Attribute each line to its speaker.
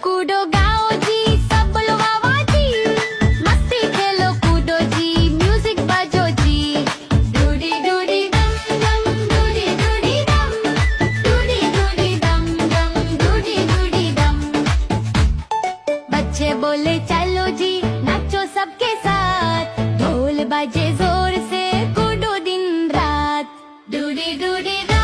Speaker 1: कूदो गाओ जी, सब बोलो वाह वाह जी, मस्ती खेलो कूदो जी, म्यूजिक बजो जी। डूडी डूडी डम डम, डूडी डूडी डम, डूडी डूडी डम डम, डूडी डूडी डम। बच्चे बोले चलो जी, नाचो सबके साथ, ढोल बजे जोर से, कूदो दिन रात। डूडी डूडी डम।